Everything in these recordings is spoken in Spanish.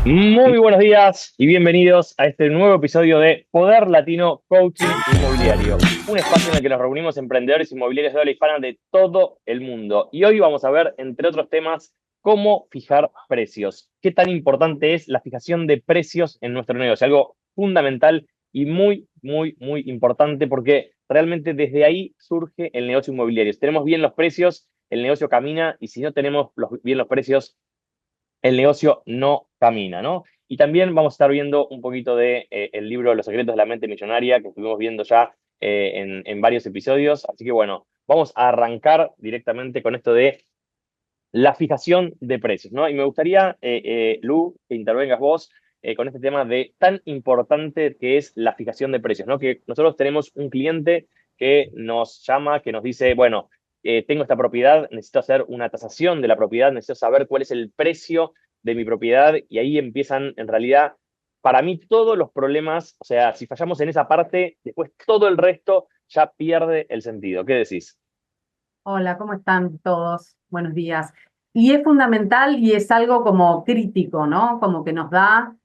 Muy buenos días y bienvenidos a este nuevo episodio de Poder Latino Coaching Inmobiliario, un espacio en el que nos reunimos emprendedores inmobiliarios de habla hispana de todo el mundo. Y hoy vamos a ver, entre otros temas, cómo fijar precios. Qué tan importante es la fijación de precios en nuestro negocio, algo fundamental y muy importante porque realmente desde ahí surge el negocio inmobiliario. Si tenemos bien los precios, el negocio camina, y si no tenemos bien los precios, el negocio no camina, ¿no? Y también vamos a estar viendo un poquito de el libro Los secretos de la mente millonaria, que estuvimos viendo ya en varios episodios. Así que bueno, vamos a arrancar directamente con esto de la fijación de precios, ¿no? Y me gustaría, Lu, que intervengas vos con este tema de tan importante que es la fijación de precios, ¿no? Que nosotros tenemos un cliente que nos llama, que nos dice, bueno, tengo esta propiedad, necesito hacer una tasación de la propiedad, necesito saber cuál es el precio de mi propiedad, y ahí empiezan, en realidad, para mí, todos los problemas. O sea, si fallamos en esa parte, después todo el resto ya pierde el sentido. ¿Qué decís? Hola, ¿cómo están todos? Buenos días. Y es fundamental y es algo como crítico, ¿no? Como que nos da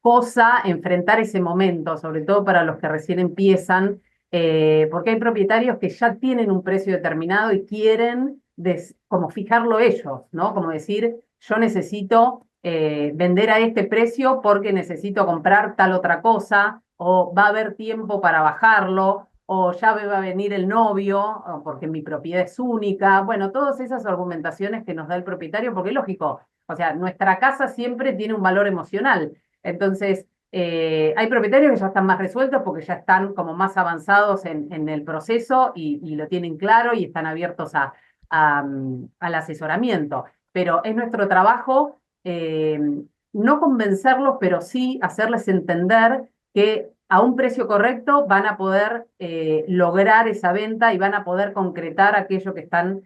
cosa enfrentar ese momento, sobre todo para los que recién empiezan, porque hay propietarios que ya tienen un precio determinado y quieren como fijarlo ellos, ¿no? Como decir, yo necesito vender a este precio porque necesito comprar tal otra cosa, o va a haber tiempo para bajarlo, o ya va a venir el novio, o porque mi propiedad es única. Bueno, todas esas argumentaciones que nos da el propietario, porque es lógico, o sea, nuestra casa siempre tiene un valor emocional. Entonces, hay propietarios que ya están más resueltos porque ya están como más avanzados en el proceso y lo tienen claro y están abiertos al asesoramiento. Pero es nuestro trabajo no convencerlos, pero sí hacerles entender que a un precio correcto van a poder lograr esa venta y van a poder concretar aquello que están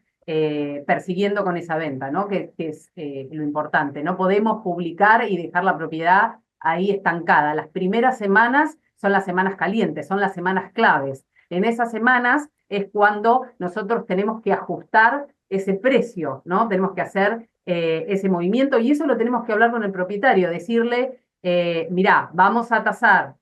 persiguiendo con esa venta, ¿no? Que es lo importante. No podemos publicar y dejar la propiedad ahí estancada. Las primeras semanas son las semanas calientes, son las semanas claves. En esas semanas es cuando nosotros tenemos que ajustar ese precio, ¿no? Tenemos que hacer ese movimiento, y eso lo tenemos que hablar con el propietario, decirle, mirá, vamos a tasar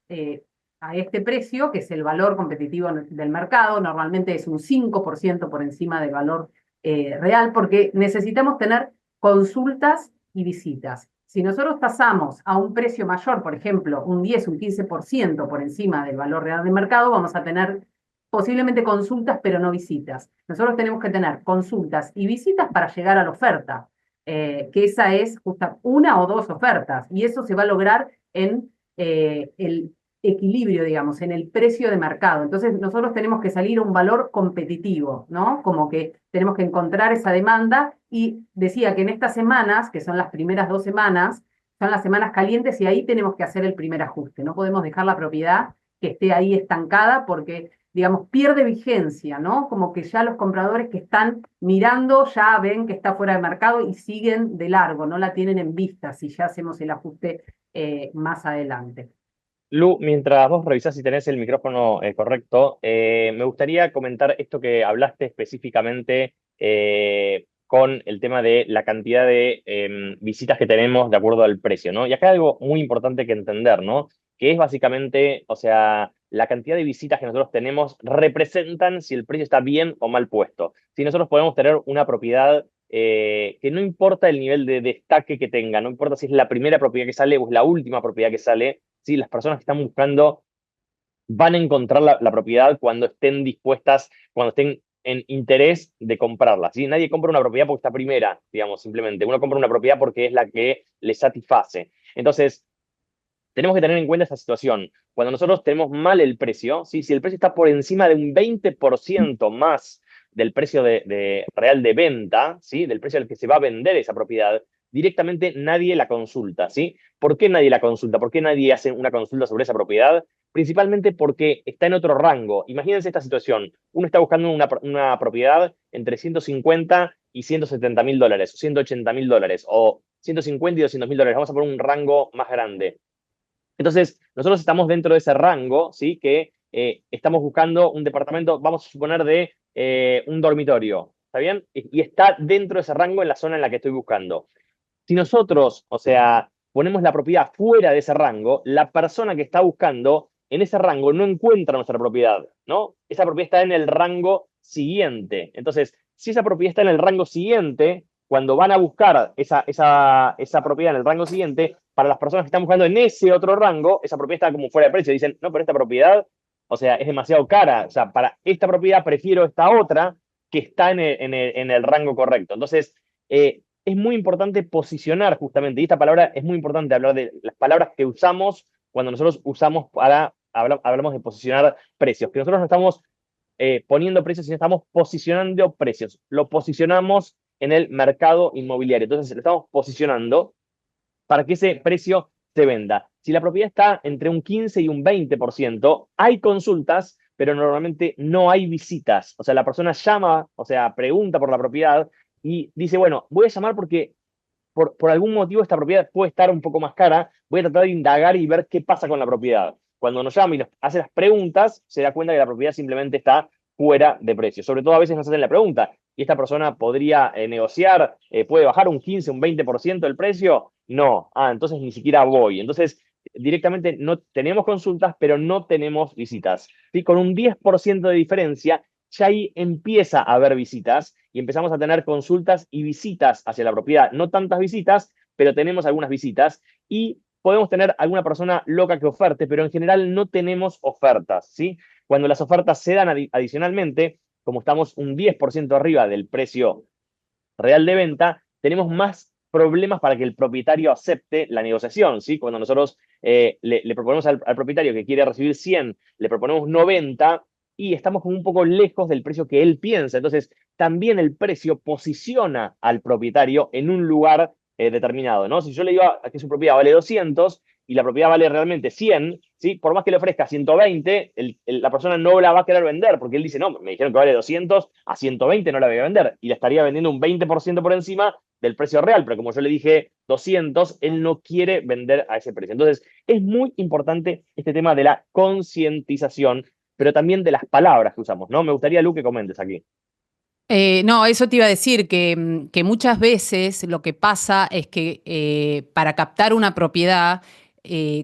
a este precio, que es el valor competitivo del mercado. Normalmente es un 5% por encima del valor real, porque necesitamos tener consultas y visitas. Si nosotros tasamos a un precio mayor, por ejemplo, un 10, un 15% por encima del valor real del mercado, vamos a tener posiblemente consultas, pero no visitas. Nosotros tenemos que tener consultas y visitas para llegar a la oferta, que esa es justa una o dos ofertas, y eso se va a lograr en el equilibrio, digamos, en el precio de mercado. Entonces, nosotros tenemos que salir a un valor competitivo, ¿no? Como que tenemos que encontrar esa demanda, y decía que en estas semanas, que son las primeras 2 semanas, son las semanas calientes, y ahí tenemos que hacer el primer ajuste. No podemos dejar la propiedad que esté ahí estancada porque, digamos, pierde vigencia, ¿no? Como que ya los compradores que están mirando ya ven que está fuera de mercado y siguen de largo, no la tienen en vista si ya hacemos el ajuste más adelante. Lu, mientras vos revisás si tenés el micrófono correcto, me gustaría comentar esto que hablaste específicamente con el tema de la cantidad de visitas que tenemos de acuerdo al precio, ¿no? Y acá hay algo muy importante que entender, ¿no? Que es básicamente, o sea, la cantidad de visitas que nosotros tenemos representan si el precio está bien o mal puesto. Si nosotros podemos tener una propiedad que no importa el nivel de destaque que tenga, no importa si es la primera propiedad que sale o es la última propiedad que sale. Sí, las personas que están buscando van a encontrar la propiedad cuando estén dispuestas, cuando estén en interés de comprarla. ¿Sí? Nadie compra una propiedad porque está primera, digamos, simplemente. Uno compra una propiedad porque es la que le satisface. Entonces, tenemos que tener en cuenta esa situación. Cuando nosotros tenemos mal el precio, ¿sí? Si el precio está por encima de un 20% más del precio real de venta, ¿sí? Del precio al que se va a vender esa propiedad, directamente nadie la consulta. ¿Sí? ¿Por qué nadie la consulta? ¿Por qué nadie hace una consulta sobre esa propiedad? Principalmente porque está en otro rango. Imagínense esta situación. Uno está buscando una propiedad entre 150 y 170 mil dólares, o 180 mil dólares, o 150 y 200 mil dólares. Vamos a poner un rango más grande. Entonces, nosotros estamos dentro de ese rango, ¿sí? Que estamos buscando un departamento, vamos a suponer, de un dormitorio. ¿está bien? Y está dentro de ese rango en la zona en la que estoy buscando. Si nosotros, o sea, ponemos la propiedad fuera de ese rango, la persona que está buscando en ese rango no encuentra nuestra propiedad, ¿no? Esa propiedad está en el rango siguiente. Entonces, si esa propiedad está en el rango siguiente, cuando van a buscar esa propiedad en el rango siguiente, para las personas que están buscando en ese otro rango, esa propiedad está como fuera de precio. Dicen, no, pero esta propiedad, o sea, es demasiado cara. O sea, para esta propiedad prefiero esta otra que está en el rango correcto. Entonces, es muy importante posicionar justamente, y esta palabra es muy importante hablar de las palabras que usamos cuando nosotros usamos hablamos de posicionar precios, que nosotros no estamos poniendo precios, sino estamos posicionando precios. Lo posicionamos en el mercado inmobiliario. Entonces, lo estamos posicionando para que ese precio se venda. Si la propiedad está entre un 15 y un 20%, hay consultas, pero normalmente no hay visitas. O sea, la persona llama, o sea, pregunta por la propiedad y dice, bueno, voy a llamar porque por algún motivo esta propiedad puede estar un poco más cara, voy a tratar de indagar y ver qué pasa con la propiedad. Cuando nos llama y nos hace las preguntas, se da cuenta que la propiedad simplemente está fuera de precio. Sobre todo a veces nos hacen la pregunta, ¿y esta persona podría negociar, puede bajar un 15, un 20% el precio? No, entonces ni siquiera voy. Entonces, directamente no tenemos consultas, pero no tenemos visitas. ¿Sí? Con un 10% de diferencia, ya ahí empieza a haber visitas y empezamos a tener consultas y visitas hacia la propiedad. No tantas visitas, pero tenemos algunas visitas y podemos tener alguna persona loca que oferte, pero en general no tenemos ofertas, ¿sí? Cuando las ofertas se dan adicionalmente, como estamos un 10% arriba del precio real de venta, tenemos más problemas para que el propietario acepte la negociación, ¿sí? Cuando nosotros le proponemos al propietario que quiere recibir 100, le proponemos 90 y estamos como un poco lejos del precio que él piensa. Entonces, también el precio posiciona al propietario en un lugar determinado, ¿no? Si yo le digo que su propiedad vale 200 y la propiedad vale realmente 100, ¿sí? Por más que le ofrezca 120, la persona no la va a querer vender porque él dice, no, me dijeron que vale 200, a 120 no la voy a vender y la estaría vendiendo un 20% por encima del precio real, pero como yo le dije 200, él no quiere vender a ese precio. Entonces, es muy importante este tema de la concientización, pero también de las palabras que usamos, ¿no? Me gustaría, Lu, que comentes aquí. No, eso te iba a decir, que muchas veces lo que pasa es que para captar una propiedad,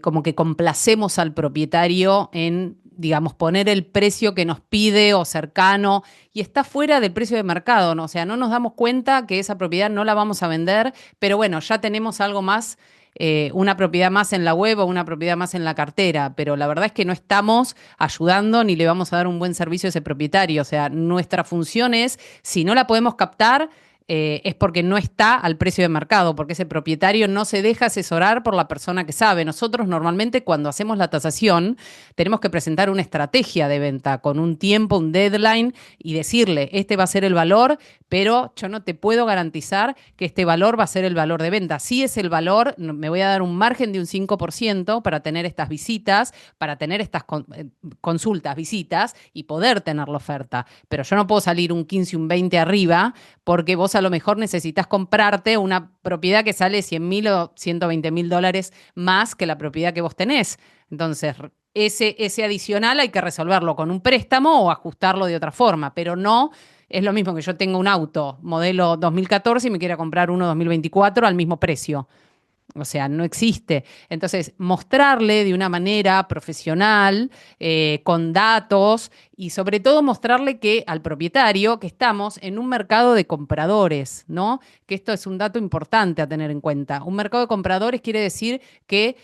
como que complacemos al propietario en, digamos, poner el precio que nos pide o cercano y está fuera del precio de mercado, ¿no? O sea, no nos damos cuenta que esa propiedad no la vamos a vender, pero bueno, ya tenemos algo más, una propiedad más en la web o una propiedad más en la cartera, pero la verdad es que no estamos ayudando ni le vamos a dar un buen servicio a ese propietario. O sea, nuestra función es, si no la podemos captar, es porque no está al precio de mercado, porque ese propietario no se deja asesorar por la persona que sabe. Nosotros normalmente cuando hacemos la tasación tenemos que presentar una estrategia de venta con un tiempo, un deadline y decirle, este va a ser el valor, pero yo no te puedo garantizar que este valor va a ser el valor de venta. Sí es el valor, me voy a dar un margen de un 5% para tener estas visitas, para tener estas consultas, visitas y poder tener la oferta. Pero yo no puedo salir un 15, un 20 arriba porque vos a lo mejor necesitas comprarte una propiedad que sale 100.000 o 120.000 dólares más que la propiedad que vos tenés. Entonces, ese adicional hay que resolverlo con un préstamo o ajustarlo de otra forma, pero no es lo mismo que yo tenga un auto modelo 2014 y me quiera comprar uno 2024 al mismo precio. O sea, no existe. Entonces, mostrarle de una manera profesional, con datos y sobre todo mostrarle que al propietario que estamos en un mercado de compradores, ¿no? Que esto es un dato importante a tener en cuenta. Un mercado de compradores quiere decir que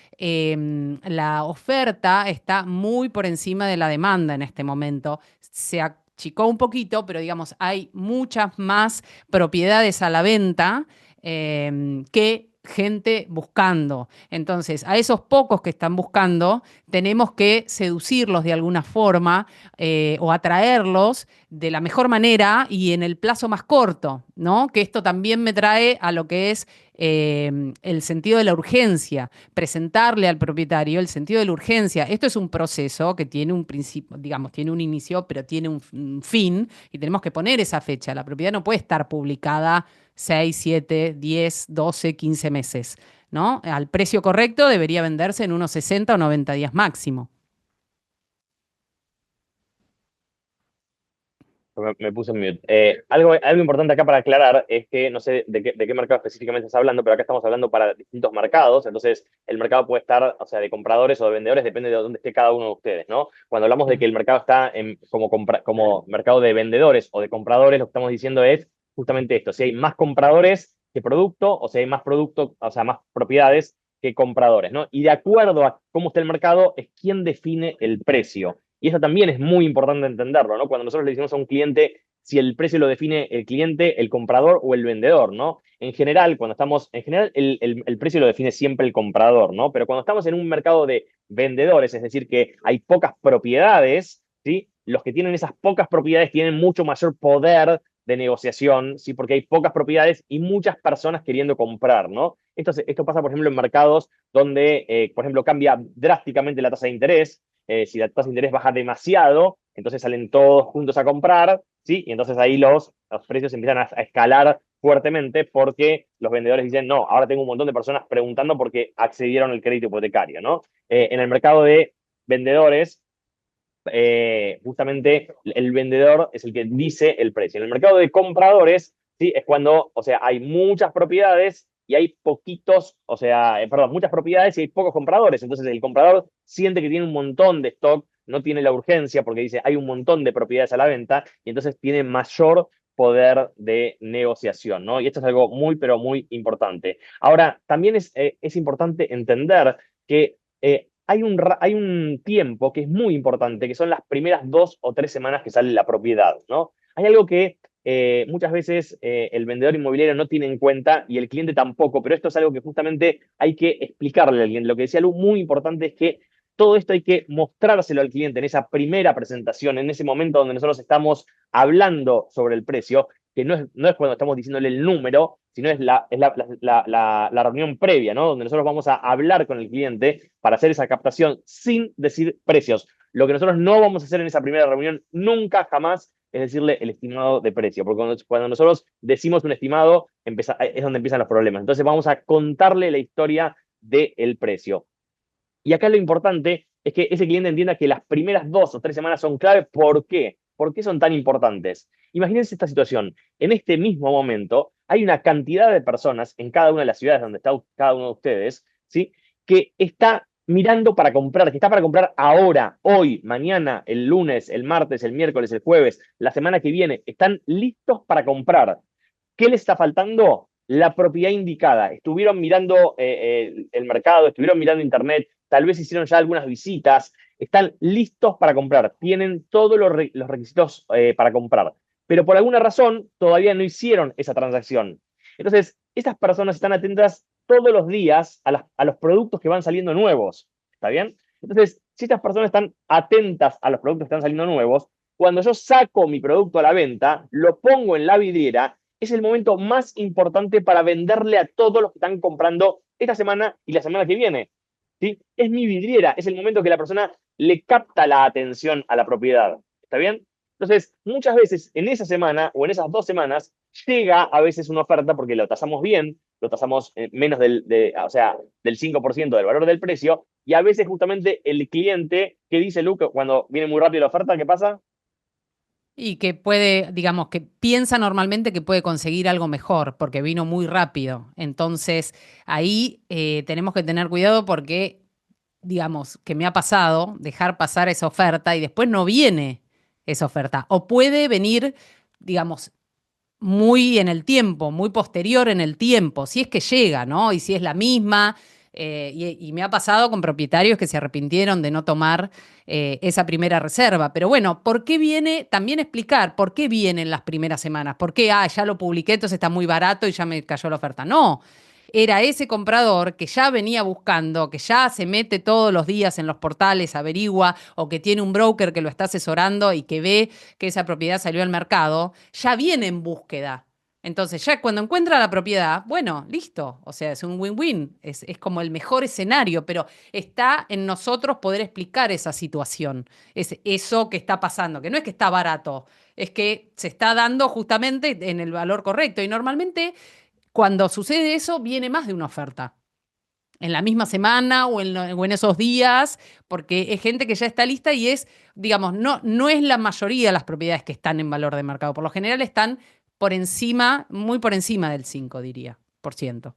la oferta está muy por encima de la demanda en este momento. Se achicó un poquito, pero digamos, hay muchas más propiedades a la venta que gente buscando. Entonces, a esos pocos que están buscando, tenemos que seducirlos de alguna forma o atraerlos de la mejor manera y en el plazo más corto, ¿no? Que esto también me trae a lo que es el sentido de la urgencia, presentarle al propietario el sentido de la urgencia. Esto es un proceso que tiene un principio, digamos, tiene un inicio, pero tiene un fin y tenemos que poner esa fecha. La propiedad no puede estar publicada 6, 7, 10, 12, 15 meses, ¿no? Al precio correcto debería venderse en unos 60 o 90 días máximo. Me puse en mute. Algo importante acá para aclarar es que no sé de qué mercado específicamente estás hablando, pero acá estamos hablando para distintos mercados. Entonces, el mercado puede estar, o sea, de compradores o de vendedores, depende de dónde esté cada uno de ustedes, ¿no? Cuando hablamos de que el mercado está como mercado de vendedores o de compradores, lo que estamos diciendo es justamente esto: si hay más compradores que producto, o si hay más producto, o sea, más propiedades que compradores, ¿no? Y de acuerdo a cómo está el mercado, es quien define el precio. Y eso también es muy importante entenderlo, ¿no? Cuando nosotros le decimos a un cliente si el precio lo define el cliente, el comprador o el vendedor, ¿no? En general, el precio lo define siempre el comprador, ¿no? Pero cuando estamos en un mercado de vendedores, es decir, que hay pocas propiedades, ¿sí? Los que tienen esas pocas propiedades tienen mucho mayor poder de negociación, ¿sí? Porque hay pocas propiedades y muchas personas queriendo comprar, ¿no? Esto pasa, por ejemplo, en mercados donde, por ejemplo, cambia drásticamente la tasa de interés. Si la tasa de interés baja demasiado, entonces salen todos juntos a comprar, ¿sí? Y entonces ahí los precios empiezan a escalar fuertemente porque los vendedores dicen, no, ahora tengo un montón de personas preguntando porque accedieron al crédito hipotecario, ¿no? En el mercado de vendedores, justamente el vendedor es el que dice el precio. En el mercado de compradores, ¿sí? Es cuando, o sea, hay muchas propiedades y hay poquitos, o sea, perdón, muchas propiedades y hay pocos compradores. Entonces el comprador siente que tiene un montón de stock, no tiene la urgencia porque dice, hay un montón de propiedades a la venta y entonces tiene mayor poder de negociación, ¿no? Y esto es algo muy, pero muy importante. Ahora, también es importante entender que hay un tiempo que es muy importante, que son las primeras 2 o 3 semanas que sale la propiedad, ¿no? Hay algo que muchas veces el vendedor inmobiliario no tiene en cuenta y el cliente tampoco, pero esto es algo que justamente hay que explicarle al cliente. Lo que decía Lu, muy importante es que todo esto hay que mostrárselo al cliente en esa primera presentación, en ese momento donde nosotros estamos hablando sobre el precio, que no es cuando estamos diciéndole el número, sino es la reunión previa, ¿no? Donde nosotros vamos a hablar con el cliente para hacer esa captación sin decir precios. Lo que nosotros no vamos a hacer en esa primera reunión nunca, jamás, es decirle el estimado de precio, porque cuando nosotros decimos un estimado, es donde empiezan los problemas. Entonces vamos a contarle la historia del precio. Y acá lo importante es que ese cliente entienda que las primeras 2 o 3 semanas son clave. ¿Por qué? ¿Por qué son tan importantes? Imagínense esta situación. En este mismo momento hay una cantidad de personas en cada una de las ciudades donde está cada uno de ustedes, ¿sí? Que está mirando para comprar, que está para comprar ahora, hoy, mañana, el lunes, el martes, el miércoles, el jueves, la semana que viene. Están listos para comprar. ¿Qué les está faltando? La propiedad indicada. Estuvieron mirando el mercado, estuvieron mirando internet, tal vez hicieron ya algunas visitas, están listos para comprar, tienen todos los requisitos para comprar, pero por alguna razón todavía no hicieron esa transacción. Entonces, estas personas están atentas todos los días a los productos que van saliendo nuevos, ¿está bien? Entonces, si estas personas están atentas a los productos que están saliendo nuevos, cuando yo saco mi producto a la venta, lo pongo en la vidriera, es el momento más importante para venderle a todos los que están comprando esta semana y la semana que viene. ¿Sí? Es mi vidriera, es el momento que la persona le capta la atención a la propiedad. ¿Está bien? Entonces, muchas veces en esa semana o en esas 2 semanas llega a veces una oferta porque lo tasamos bien, lo tasamos menos o sea, del 5% del valor del precio, y a veces justamente el cliente, ¿qué dice Luke cuando viene muy rápido la oferta? ¿Qué pasa? Y que puede, digamos, que piensa normalmente que puede conseguir algo mejor porque vino muy rápido. Entonces, ahí tenemos que tener cuidado porque, digamos, que me ha pasado dejar pasar esa oferta y después no viene esa oferta. O puede venir, digamos, muy en el tiempo, muy posterior en el tiempo, si es que llega, ¿no? Y si es la misma. Y me ha pasado con propietarios que se arrepintieron de no tomar esa primera reserva. Pero bueno, ¿por qué viene? También explicar por qué vienen las primeras semanas. ¿Por qué? Ya lo publiqué, entonces está muy barato y ya me cayó la oferta. No, era ese comprador que ya venía buscando, que ya se mete todos los días en los portales, averigua, o que tiene un broker que lo está asesorando y que ve que esa propiedad salió al mercado, ya viene en búsqueda. Entonces, ya cuando encuentra la propiedad, bueno, listo. O sea, es un win-win. Es como el mejor escenario, pero está en nosotros poder explicar esa situación. Es eso que está pasando, que no es que está barato, es que se está dando justamente en el valor correcto. Y normalmente, cuando sucede eso, viene más de una oferta. en la misma semana o en esos días, porque es gente que ya está lista y es, digamos, no es la mayoría de las propiedades que están en valor de mercado. Por lo general están por encima, muy por encima del 5, diría, por ciento.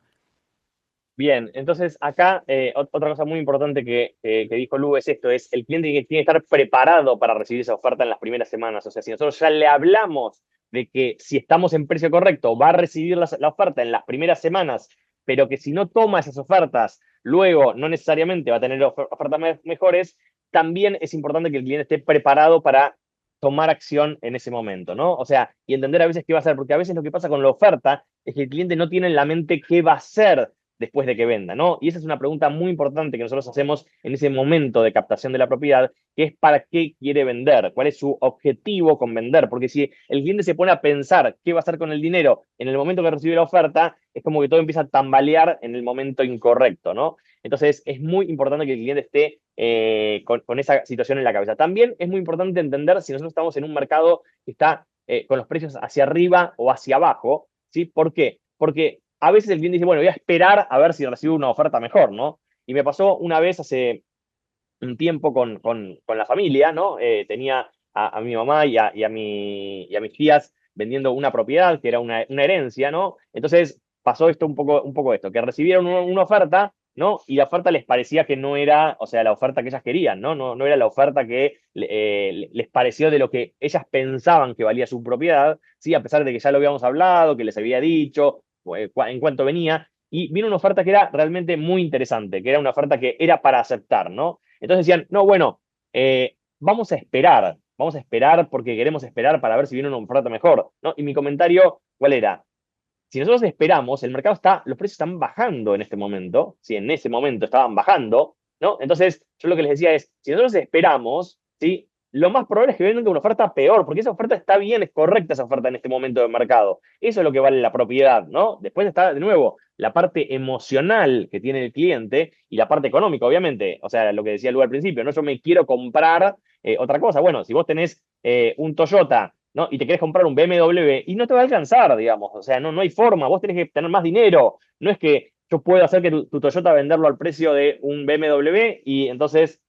Bien, entonces acá otra cosa muy importante que dijo Lu es esto, es el cliente que tiene que estar preparado para recibir esa oferta en las primeras semanas. O sea, si nosotros ya le hablamos de que si estamos en precio correcto va a recibir la oferta en las primeras semanas, pero que si no toma esas ofertas, luego no necesariamente va a tener ofertas mejores, también es importante que el cliente esté preparado para tomar acción en ese momento, ¿no? O sea, y entender a veces qué va a hacer, porque a veces lo que pasa con la oferta es que el cliente no tiene en la mente qué va a hacer después de que venda, ¿no? Y esa es una pregunta muy importante que nosotros hacemos en ese momento de captación de la propiedad, que es para qué quiere vender, cuál es su objetivo con vender, porque si el cliente se pone a pensar qué va a hacer con el dinero en el momento que recibe la oferta, es como que todo empieza a tambalear en el momento incorrecto, ¿no? Entonces es muy importante que el cliente esté con esa situación en la cabeza. También es muy importante entender si nosotros estamos en un mercado que está con los precios hacia arriba o hacia abajo, ¿sí? ¿Por qué? Porque a veces el cliente dice, bueno, voy a esperar a ver si recibo una oferta mejor, ¿no? Y me pasó una vez hace un tiempo con la familia, ¿no? Tenía a mi mamá y a mis tías vendiendo una propiedad que era una herencia, ¿no? Entonces pasó esto un poco esto, que recibieron una oferta, ¿no? Y la oferta les parecía que no era, o sea, la oferta que ellas querían, ¿no? No era la oferta que les pareció de lo que ellas pensaban que valía su propiedad, ¿sí? A pesar de que ya lo habíamos hablado, que les había dicho en cuánto venía, y vino una oferta que era realmente muy interesante, que era una oferta que era para aceptar, ¿no? Entonces decían, no, bueno, vamos a esperar porque queremos esperar para ver si viene una oferta mejor, ¿no? Y mi comentario, ¿cuál era? Si nosotros esperamos, el mercado los precios están bajando en este momento, si en ese momento estaban bajando, ¿no? Entonces, yo lo que les decía es, si nosotros esperamos, ¿sí? Lo más probable es que venga una oferta peor, porque esa oferta está bien, es correcta esa oferta en este momento del mercado. Eso es lo que vale la propiedad, ¿no? Después está, de nuevo, la parte emocional que tiene el cliente y la parte económica, obviamente. O sea, lo que decía Lu al principio, ¿no? Yo me quiero comprar otra cosa. Bueno, si vos tenés un Toyota, ¿no? Y te querés comprar un BMW y no te va a alcanzar, digamos. O sea, no hay forma. Vos tenés que tener más dinero. No es que yo puedo hacer que tu Toyota venderlo al precio de un BMW y entonces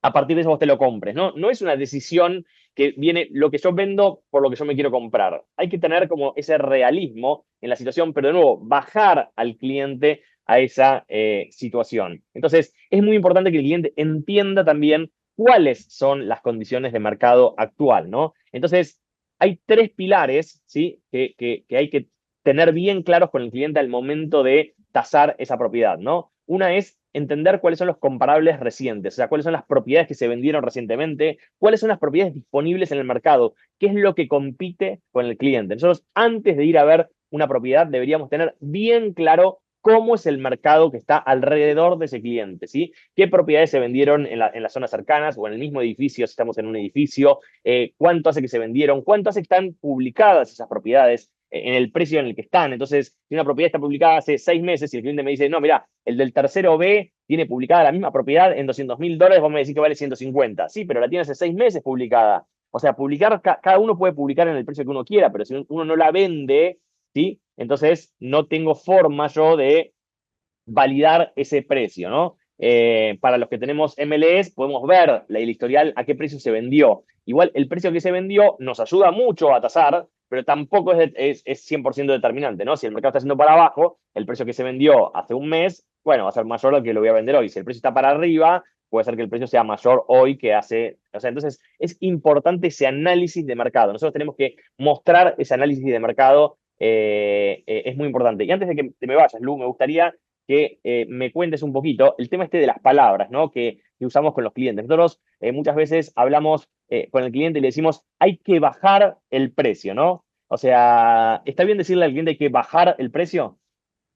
a partir de eso vos te lo compres, ¿no? No es una decisión que viene lo que yo vendo por lo que yo me quiero comprar. Hay que tener como ese realismo en la situación, pero de nuevo, bajar al cliente a esa situación. Entonces, es muy importante que el cliente entienda también cuáles son las condiciones de mercado actual, ¿no? Entonces, hay tres pilares, ¿sí? Que hay que tener bien claros con el cliente al momento de tasar esa propiedad, ¿no? Una es entender cuáles son los comparables recientes, o sea, cuáles son las propiedades que se vendieron recientemente, cuáles son las propiedades disponibles en el mercado, qué es lo que compite con el cliente. Nosotros, antes de ir a ver una propiedad, deberíamos tener bien claro cómo es el mercado que está alrededor de ese cliente, ¿sí? ¿Qué propiedades se vendieron en las zonas cercanas o en el mismo edificio, si estamos en un edificio? ¿Cuánto hace que se vendieron? ¿Cuánto hace que están publicadas esas propiedades? En el precio en el que están. Entonces, si una propiedad está publicada hace 6 meses y el cliente me dice, no, mira, el del tercero B tiene publicada la misma propiedad en $200.000, vos me decís que vale 150. Sí, pero la tiene hace 6 meses publicada. O sea, cada uno puede publicar en el precio que uno quiera, pero si uno no la vende, ¿sí? Entonces, no tengo forma yo de validar ese precio, ¿no? Para los que tenemos MLS, podemos ver el historial a qué precio se vendió. Igual, el precio que se vendió nos ayuda mucho a tasar, pero tampoco es 100% determinante, ¿no? Si el mercado está yendo para abajo, el precio que se vendió hace un mes, bueno, va a ser mayor al que lo voy a vender hoy. Si el precio está para arriba, puede ser que el precio sea mayor hoy que hace. O sea, entonces es importante ese análisis de mercado. Nosotros tenemos que mostrar ese análisis de mercado, es muy importante. Y antes de que te me vayas, Lu, me gustaría que me cuentes un poquito el tema este de las palabras, ¿no? Que usamos con los clientes. Nosotros muchas veces hablamos con el cliente y le decimos, hay que bajar el precio, ¿no? O sea, ¿está bien decirle al cliente hay que bajar el precio?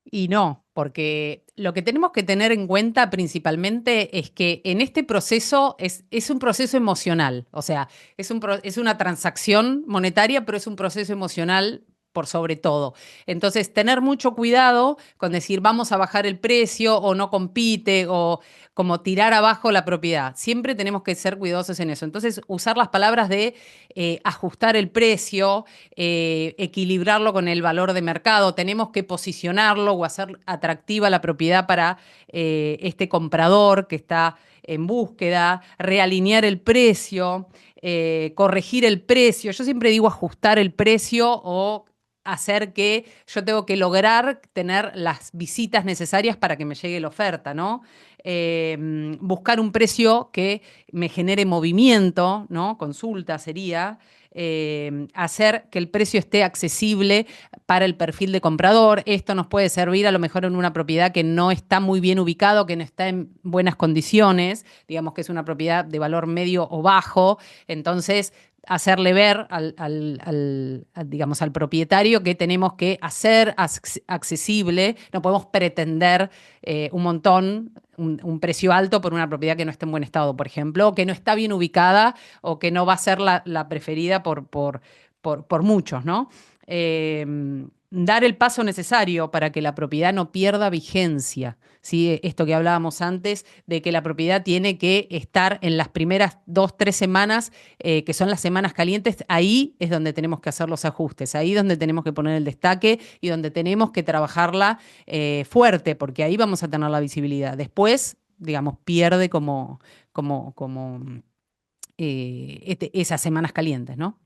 Y no, porque lo que tenemos que tener en cuenta principalmente es que en este proceso es un proceso emocional, o sea, es una transacción monetaria, pero es un proceso emocional por sobre todo. Entonces, tener mucho cuidado con decir vamos a bajar el precio o no compite o como tirar abajo la propiedad. Siempre tenemos que ser cuidadosos en eso. Entonces, usar las palabras de ajustar el precio, equilibrarlo con el valor de mercado. Tenemos que posicionarlo o hacer atractiva la propiedad para este comprador que está en búsqueda, realinear el precio, corregir el precio. Yo siempre digo ajustar el precio o hacer que yo tengo que lograr tener las visitas necesarias para que me llegue la oferta, ¿no? Buscar un precio que me genere movimiento, ¿no? Consulta sería. Hacer que el precio esté accesible para el perfil de comprador. Esto nos puede servir a lo mejor en una propiedad que no está muy bien ubicado, que no está en buenas condiciones, digamos que es una propiedad de valor medio o bajo, entonces hacerle ver digamos, al propietario que tenemos que hacer accesible, no podemos pretender un montón, un precio alto por una propiedad que no esté en buen estado, por ejemplo, o que no está bien ubicada o que no va a ser la preferida por muchos, ¿no? Dar el paso necesario para que la propiedad no pierda vigencia. ¿Sí? Esto que hablábamos antes, de que la propiedad tiene que estar en las primeras 2, 3 semanas, que son las semanas calientes, ahí es donde tenemos que hacer los ajustes, ahí es donde tenemos que poner el destaque y donde tenemos que trabajarla fuerte, porque ahí vamos a tener la visibilidad. Después, digamos, pierde esas semanas calientes, ¿no?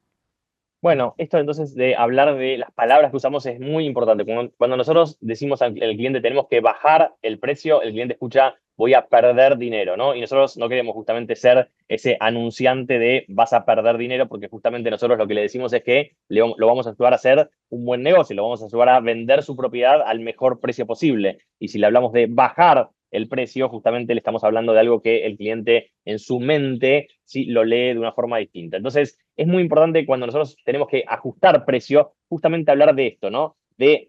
Bueno, esto entonces de hablar de las palabras que usamos es muy importante. Cuando nosotros decimos al cliente tenemos que bajar el precio, el cliente escucha voy a perder dinero, ¿no? Y nosotros no queremos justamente ser ese anunciante de vas a perder dinero, porque justamente nosotros lo que le decimos es que lo vamos a ayudar a hacer un buen negocio, lo vamos a ayudar a vender su propiedad al mejor precio posible. Y si le hablamos de bajar el precio, justamente le estamos hablando de algo que el cliente en su mente sí lo lee de una forma distinta. Entonces, es muy importante cuando nosotros tenemos que ajustar precio, justamente hablar de esto, ¿no? De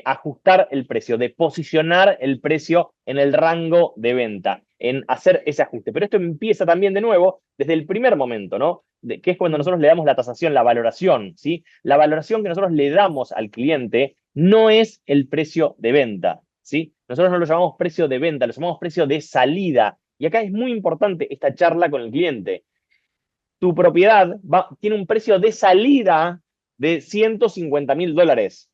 ajustar el precio, de posicionar el precio en el rango de venta, en hacer ese ajuste. Pero esto empieza también de nuevo desde el primer momento, ¿no? Que es cuando nosotros le damos la tasación, la valoración, ¿sí? La valoración que nosotros le damos al cliente no es el precio de venta, ¿sí? Nosotros no lo llamamos precio de venta, lo llamamos precio de salida. Y acá es muy importante esta charla con el cliente. Tu propiedad tiene un precio de salida de $150.000.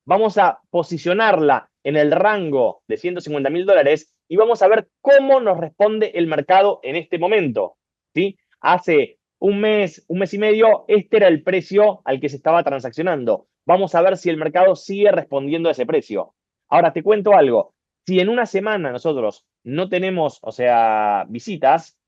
Vamos a posicionarla en el rango de $150.000 y vamos a ver cómo nos responde el mercado en este momento, ¿sí? Hace un mes y medio, este era el precio al que se estaba transaccionando. Vamos a ver si el mercado sigue respondiendo a ese precio. Ahora, te cuento algo. Si en una semana nosotros no tenemos, o sea, visitas,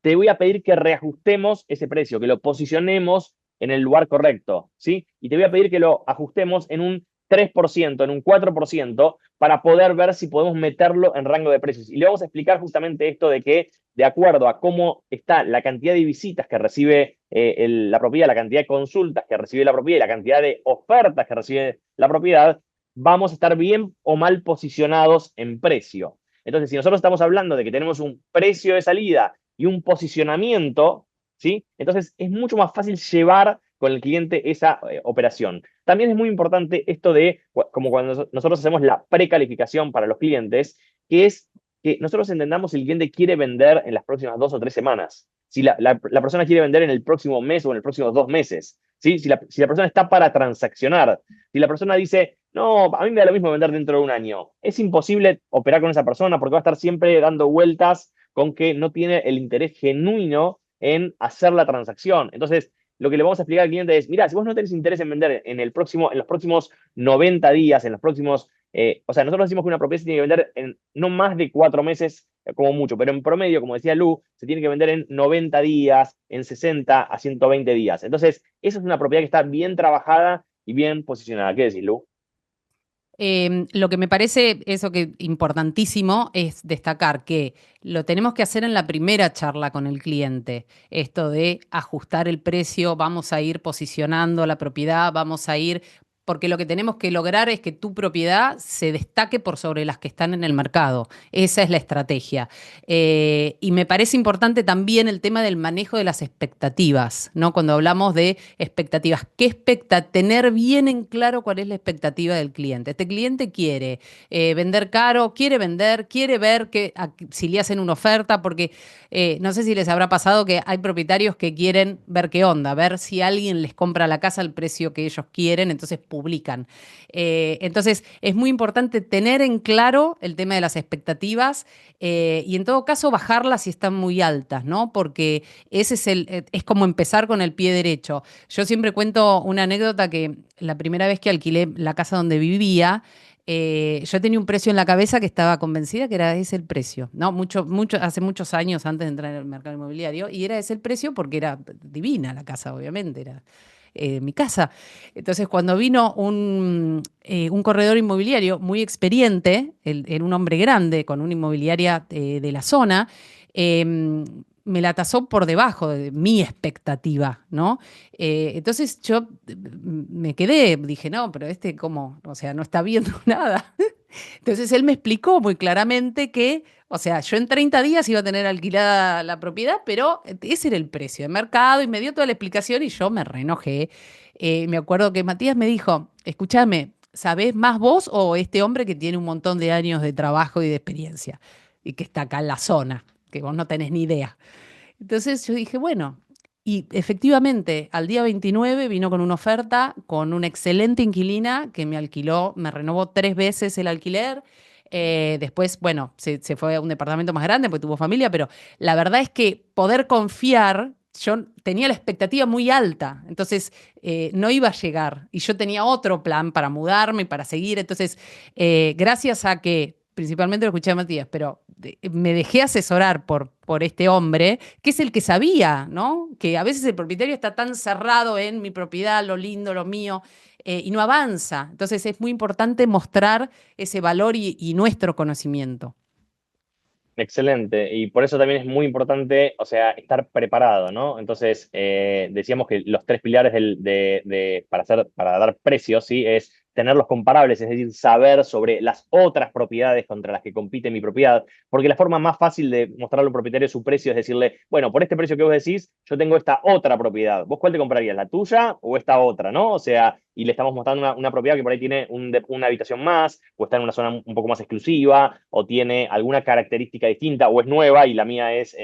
te voy a pedir que reajustemos ese precio, que lo posicionemos en el lugar correcto, ¿sí? Y te voy a pedir que lo ajustemos en un 3%, en un 4%, para poder ver si podemos meterlo en rango de precios. Y le vamos a explicar justamente esto de que, de acuerdo a cómo está la cantidad de visitas que recibe la propiedad, la cantidad de consultas que recibe la propiedad y la cantidad de ofertas que recibe la propiedad, vamos a estar bien o mal posicionados en precio. Entonces, si nosotros estamos hablando de que tenemos un precio de salida y un posicionamiento, ¿sí? Entonces es mucho más fácil llevar con el cliente esa operación. También es muy importante esto de, como cuando nosotros hacemos la precalificación para los clientes, que es que nosotros entendamos si el cliente quiere vender en las próximas 2 o 3 semanas, si la persona quiere vender en el próximo mes o en los próximos 2 meses, ¿sí? Si la persona está para transaccionar, si la persona dice, no, a mí me da lo mismo vender dentro de un año, es imposible operar con esa persona porque va a estar siempre dando vueltas con que no tiene el interés genuino en hacer la transacción. Entonces, lo que le vamos a explicar al cliente es, mira, si vos no tenés interés en vender en los próximos 90 días, en los próximos, o sea, nosotros decimos que una propiedad se tiene que vender en no más de 4 meses como mucho, pero en promedio, como decía Lu, se tiene que vender en 90 días, en 60 a 120 días. Entonces, esa es una propiedad que está bien trabajada y bien posicionada. ¿Qué decís, Lu? Lo que me parece eso que importantísimo es destacar que lo tenemos que hacer en la primera charla con el cliente. Esto de ajustar el precio, vamos a ir posicionando la propiedad, vamos a ir porque lo que tenemos que lograr es que tu propiedad se destaque por sobre las que están en el mercado. Esa es la estrategia. Y me parece importante también el tema del manejo de las expectativas, ¿no? Cuando hablamos de expectativas, tener bien en claro cuál es la expectativa del cliente. Este cliente quiere vender caro, quiere ver si le hacen una oferta, porque no sé si les habrá pasado que hay propietarios que quieren ver qué onda, ver si alguien les compra la casa al precio que ellos quieren, entonces publican. Entonces es muy importante tener en claro el tema de las expectativas y en todo caso bajarlas si están muy altas, ¿no? Porque ese es como empezar con el pie derecho. Yo siempre cuento una anécdota que la primera vez que alquilé la casa donde vivía, yo tenía un precio en la cabeza que estaba convencida que era ese el precio, ¿no? Hace muchos años antes de entrar en el mercado inmobiliario, y era ese el precio porque era divina la casa, obviamente, era mi casa. Entonces, cuando vino un corredor inmobiliario muy experiente, era un hombre grande con una inmobiliaria de la zona, me la tasó por debajo de mi expectativa, ¿no? Entonces yo me quedé, dije, no, pero ¿cómo? O sea, no está viendo nada. Entonces él me explicó muy claramente que, o sea, yo en 30 días iba a tener alquilada la propiedad, pero ese era el precio de mercado y me dio toda la explicación y yo me reenojé. Me acuerdo que Matías me dijo, escúchame, ¿sabés más vos o este hombre que tiene un montón de años de trabajo y de experiencia y que está acá en la zona, que vos no tenés ni idea? Entonces yo dije, bueno, y efectivamente al día 29 vino con una oferta, con una excelente inquilina que me alquiló, me renovó 3 veces el alquiler. Después, bueno, se fue a un departamento más grande porque tuvo familia, pero la verdad es que poder confiar, yo tenía la expectativa muy alta, entonces no iba a llegar y yo tenía otro plan para mudarme y para seguir. Entonces, gracias a que principalmente lo escuché a Matías, pero me dejé asesorar por este hombre, que es el que sabía, ¿no? Que a veces el propietario está tan cerrado en mi propiedad, lo lindo, lo mío, y no avanza. Entonces es muy importante mostrar ese valor y nuestro conocimiento. Excelente, y por eso también es muy importante, o sea, estar preparado, ¿no? Entonces, decíamos que los tres pilares para dar precios, ¿sí? Es tenerlos comparables, es decir, saber sobre las otras propiedades contra las que compite mi propiedad, porque la forma más fácil de mostrarle a un propietario su precio es decirle, bueno, por este precio que vos decís, yo tengo esta otra propiedad, ¿vos cuál te comprarías, la tuya o esta otra, ¿no? O sea, y le estamos mostrando una propiedad que por ahí tiene una habitación más, o está en una zona un poco más exclusiva, o tiene alguna característica distinta, o es nueva y la mía es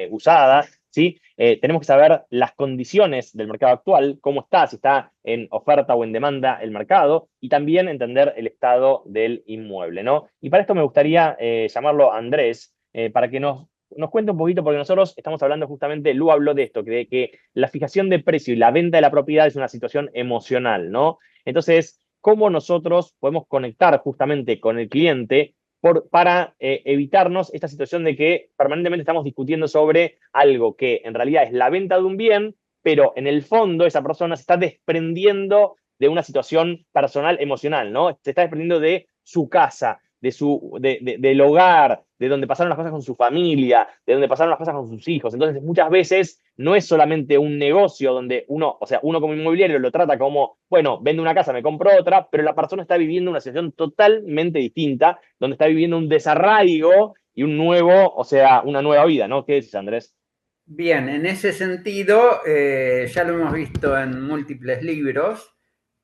usada, ¿sí? Tenemos que saber las condiciones del mercado actual, cómo está, si está en oferta o en demanda el mercado, y también entender el estado del inmueble, ¿no? Y para esto me gustaría llamarlo a Andrés, para que nos cuente un poquito, porque nosotros estamos hablando justamente, Lu habló de esto, de que la fijación de precio y la venta de la propiedad es una situación emocional, ¿no? Entonces, ¿cómo nosotros podemos conectar justamente con el cliente para evitarnos esta situación de que permanentemente estamos discutiendo sobre algo que en realidad es la venta de un bien, pero en el fondo esa persona se está desprendiendo de una situación personal emocional, ¿no? Se está desprendiendo de su casa, del hogar, de donde pasaron las cosas con su familia, de donde pasaron las cosas con sus hijos. Entonces, muchas veces no es solamente un negocio donde uno, o sea, uno como inmobiliario lo trata como, bueno, vendo una casa, me compro otra, pero la persona está viviendo una situación totalmente distinta, donde está viviendo un desarraigo y un nuevo, o sea, una nueva vida, ¿no? ¿Qué dices, Andrés? Bien, en ese sentido, ya lo hemos visto en múltiples libros,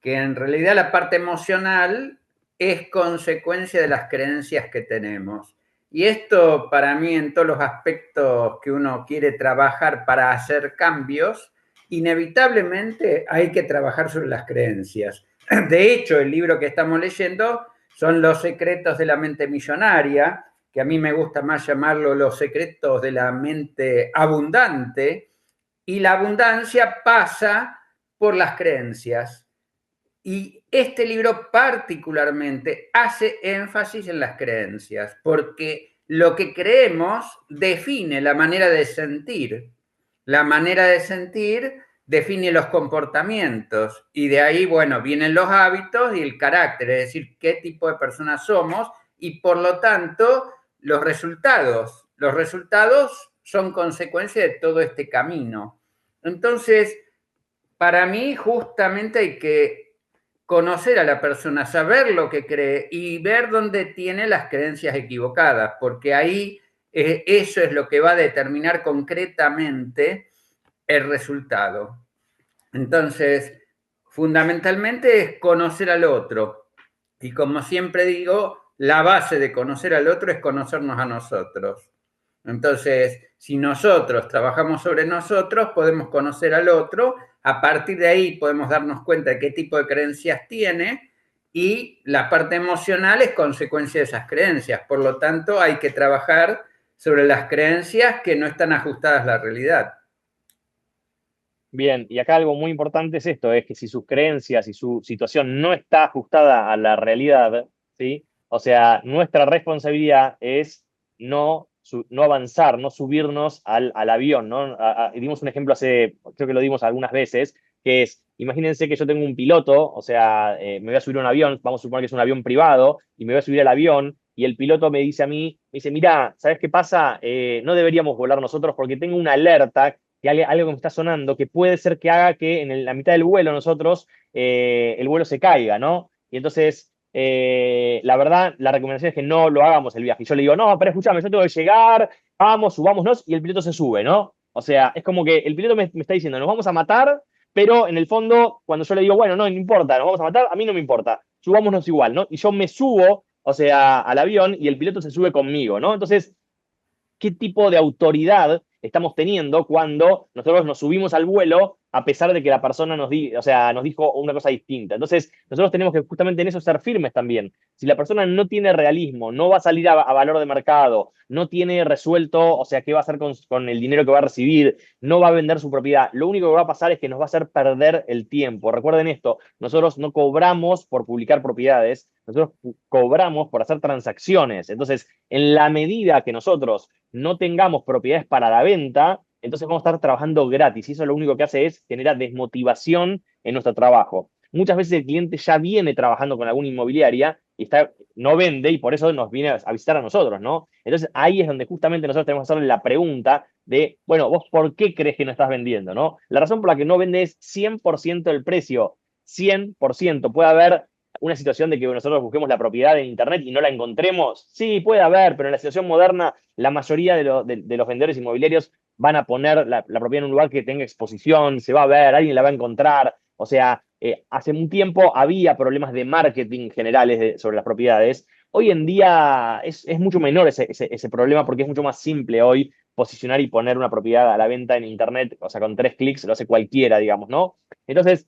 que en realidad la parte emocional es consecuencia de las creencias que tenemos. Y esto para mí en todos los aspectos que uno quiere trabajar para hacer cambios, inevitablemente hay que trabajar sobre las creencias. De hecho, el libro que estamos leyendo son Los secretos de la mente millonaria, que a mí me gusta más llamarlo los secretos de la mente abundante, y la abundancia pasa por las creencias. Y este libro particularmente hace énfasis en las creencias, porque lo que creemos define la manera de sentir. La manera de sentir define los comportamientos y de ahí, bueno, vienen los hábitos y el carácter, es decir, qué tipo de personas somos y por lo tanto los resultados. Los resultados son consecuencia de todo este camino. Entonces, para mí justamente hay que conocer a la persona, saber lo que cree y ver dónde tiene las creencias equivocadas, porque ahí eso es lo que va a determinar concretamente el resultado. Entonces, fundamentalmente es conocer al otro. Y como siempre digo, la base de conocer al otro es conocernos a nosotros. Entonces, si nosotros trabajamos sobre nosotros, podemos conocer al otro. A partir de ahí podemos darnos cuenta de qué tipo de creencias tiene y la parte emocional es consecuencia de esas creencias. Por lo tanto, hay que trabajar sobre las creencias que no están ajustadas a la realidad. Bien, y acá algo muy importante es esto, es que si sus creencias y su situación no está ajustada a la realidad, ¿sí? O sea, nuestra responsabilidad es no avanzar, no subirnos al avión, ¿no? Dimos un ejemplo creo que lo dimos algunas veces, que es, imagínense que yo tengo un piloto, o sea, me voy a subir a un avión, vamos a suponer que es un avión privado, y me voy a subir al avión, y el piloto me dice a mí, me dice, mira, ¿sabes qué pasa? No deberíamos volar nosotros porque tengo una alerta que algo que me está sonando, que puede ser que haga que en la mitad del vuelo nosotros, el vuelo se caiga, ¿no? Y entonces, la verdad, la recomendación es que no lo hagamos el viaje. Y yo le digo, no, pero escúchame, yo tengo que llegar, vamos, subámonos, y el piloto se sube, ¿no? O sea, es como que el piloto me está diciendo, nos vamos a matar, pero en el fondo, cuando yo le digo, bueno, no importa, nos vamos a matar, a mí no me importa, subámonos igual, ¿no? Y yo me subo, o sea, al avión y el piloto se sube conmigo, ¿no? Entonces, qué tipo de autoridad estamos teniendo cuando nosotros nos subimos al vuelo a pesar de que la persona o sea, nos dijo una cosa distinta. Entonces, nosotros tenemos que justamente en eso ser firmes también. Si la persona no tiene realismo, no va a salir a valor de mercado, no tiene resuelto, o sea, qué va a hacer con el dinero que va a recibir, no va a vender su propiedad, lo único que va a pasar es que nos va a hacer perder el tiempo. Recuerden esto, nosotros no cobramos por publicar propiedades, nosotros cobramos por hacer transacciones. Entonces, en la medida que nosotros no tengamos propiedades para la venta, entonces vamos a estar trabajando gratis y eso lo único que hace es generar desmotivación en nuestro trabajo. Muchas veces el cliente ya viene trabajando con alguna inmobiliaria y no vende y por eso nos viene a visitar a nosotros, ¿no? Entonces ahí es donde justamente nosotros tenemos que hacerle la pregunta de, bueno, vos ¿por qué crees que no estás vendiendo, no? La razón por la que no vende es 100% el precio, 100%. Puede haber una situación de que nosotros busquemos la propiedad en internet y no la encontremos. Sí, puede haber, pero en la situación moderna la mayoría de los vendedores inmobiliarios van a poner la propiedad en un lugar que tenga exposición, se va a ver, alguien la va a encontrar. O sea, hace un tiempo había problemas de marketing generales sobre las propiedades. Hoy en día es mucho menor ese problema porque es mucho más simple hoy posicionar y poner una propiedad a la venta en internet, o sea, con 3 clics lo hace cualquiera, digamos, ¿no? Entonces,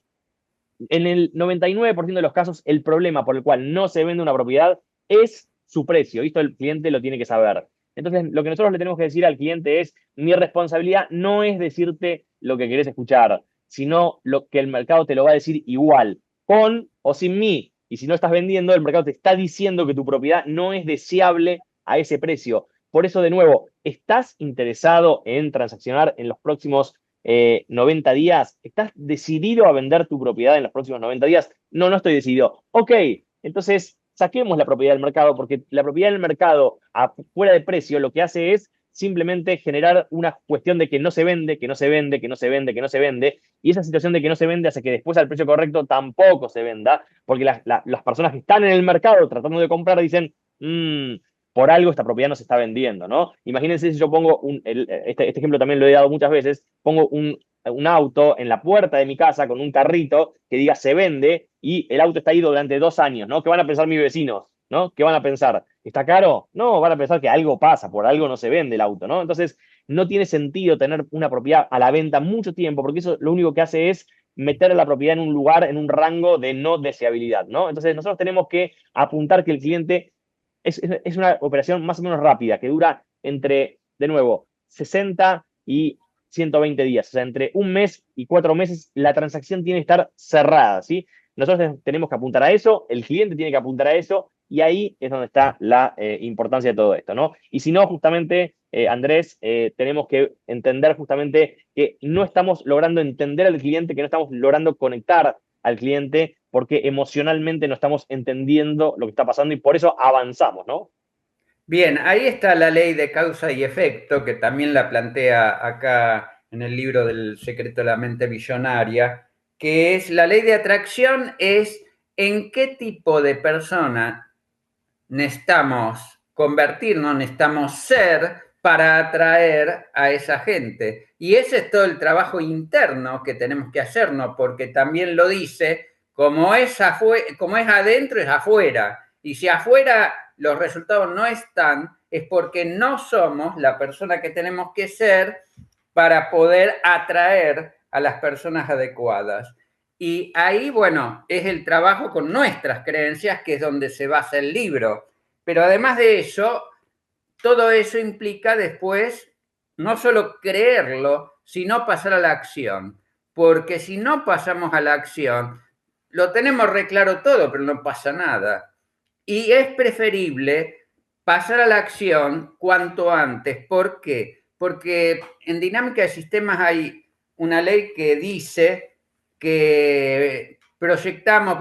en el 99% de los casos, el problema por el cual no se vende una propiedad es su precio. Y esto el cliente lo tiene que saber. Entonces, lo que nosotros le tenemos que decir al cliente es, mi responsabilidad no es decirte lo que querés escuchar, sino lo que el mercado te lo va a decir igual, con o sin mí. Y si no estás vendiendo, el mercado te está diciendo que tu propiedad no es deseable a ese precio. Por eso, de nuevo, ¿estás interesado en transaccionar en los próximos 90 días? ¿Estás decidido a vender tu propiedad en los próximos 90 días? No, no estoy decidido. Ok, entonces saquemos la propiedad del mercado, porque la propiedad del mercado fuera de precio lo que hace es simplemente generar una cuestión de que no se vende, que no se vende, que no se vende, que no se vende, y esa situación de que no se vende hace que después al precio correcto tampoco se venda, porque las personas que están en el mercado tratando de comprar dicen, por algo esta propiedad no se está vendiendo, ¿no? Imagínense si yo pongo este ejemplo también lo he dado muchas veces, pongo un auto en la puerta de mi casa con un carrito que diga se vende y el auto está ahí durante 2 años, ¿no? ¿Qué van a pensar mis vecinos? ¿No? ¿Qué van a pensar? ¿Está caro? No, van a pensar que algo pasa, por algo no se vende el auto, ¿no? Entonces, no tiene sentido tener una propiedad a la venta mucho tiempo, porque eso lo único que hace es meter la propiedad en un lugar, en un rango de no deseabilidad, ¿no? Entonces, nosotros tenemos que apuntar que el cliente es una operación más o menos rápida, que dura entre, de nuevo, 60 y 120 días. O sea, entre 1 mes y 4 meses la transacción tiene que estar cerrada, ¿sí? Nosotros tenemos que apuntar a eso, el cliente tiene que apuntar a eso, y ahí es donde está la importancia de todo esto, ¿no? Y si no, justamente, Andrés, tenemos que entender justamente que no estamos logrando entender al cliente, que no estamos logrando conectar al cliente porque emocionalmente no estamos entendiendo lo que está pasando y por eso avanzamos, ¿no? Bien, ahí está la ley de causa y efecto, que también la plantea acá en el libro del secreto de la mente billonaria, que es la ley de atracción, es en qué tipo de persona necesitamos convertirnos, necesitamos ser para atraer a esa gente. Y ese es todo el trabajo interno que tenemos que hacernos, porque también lo dice, como es adentro, es afuera. Y si afuera los resultados no están, es porque no somos la persona que tenemos que ser para poder atraer a las personas adecuadas. Y ahí, bueno, es el trabajo con nuestras creencias, que es donde se basa el libro. Pero además de eso, todo eso implica después no solo creerlo, sino pasar a la acción. Porque si no pasamos a la acción, lo tenemos re claro todo, pero no pasa nada. Y es preferible pasar a la acción cuanto antes. ¿Por qué? Porque en dinámica de sistemas hay una ley que dice que proyectamos,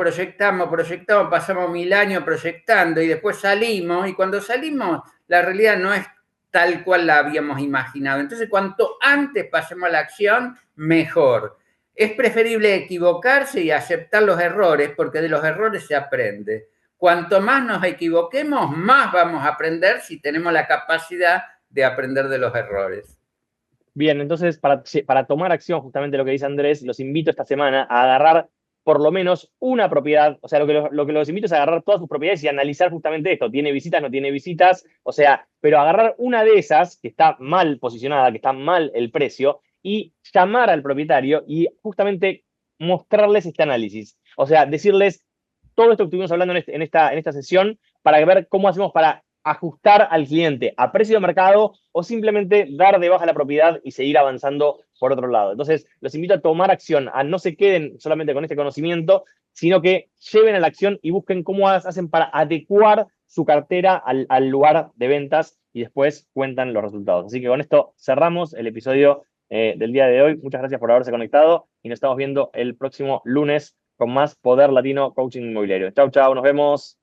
pasamos 1000 años proyectando y después salimos, y cuando salimos la realidad no es tal cual la habíamos imaginado. Entonces, cuanto antes pasemos a la acción, mejor. Es preferible equivocarse y aceptar los errores, porque de los errores se aprende. Cuanto más nos equivoquemos, más vamos a aprender si tenemos la capacidad de aprender de los errores. Bien, entonces para tomar acción, justamente lo que dice Andrés, los invito esta semana a agarrar por lo menos una propiedad. O sea, lo que los invito es a agarrar todas sus propiedades y analizar justamente esto. ¿Tiene visitas, no tiene visitas? O sea, pero agarrar una de esas que está mal posicionada, que está mal el precio, y llamar al propietario y justamente mostrarles este análisis. O sea, decirles todo esto que estuvimos hablando en esta sesión para ver cómo hacemos para ajustar al cliente a precio de mercado o simplemente dar de baja la propiedad y seguir avanzando por otro lado. Entonces, los invito a tomar acción, a no se queden solamente con este conocimiento, sino que lleven a la acción y busquen cómo hacen para adecuar su cartera al lugar de ventas y después cuentan los resultados. Así que con esto cerramos el episodio del día de hoy. Muchas gracias por haberse conectado y nos estamos viendo el próximo lunes con más Poder Latino Coaching Inmobiliario. Chau, chau, nos vemos.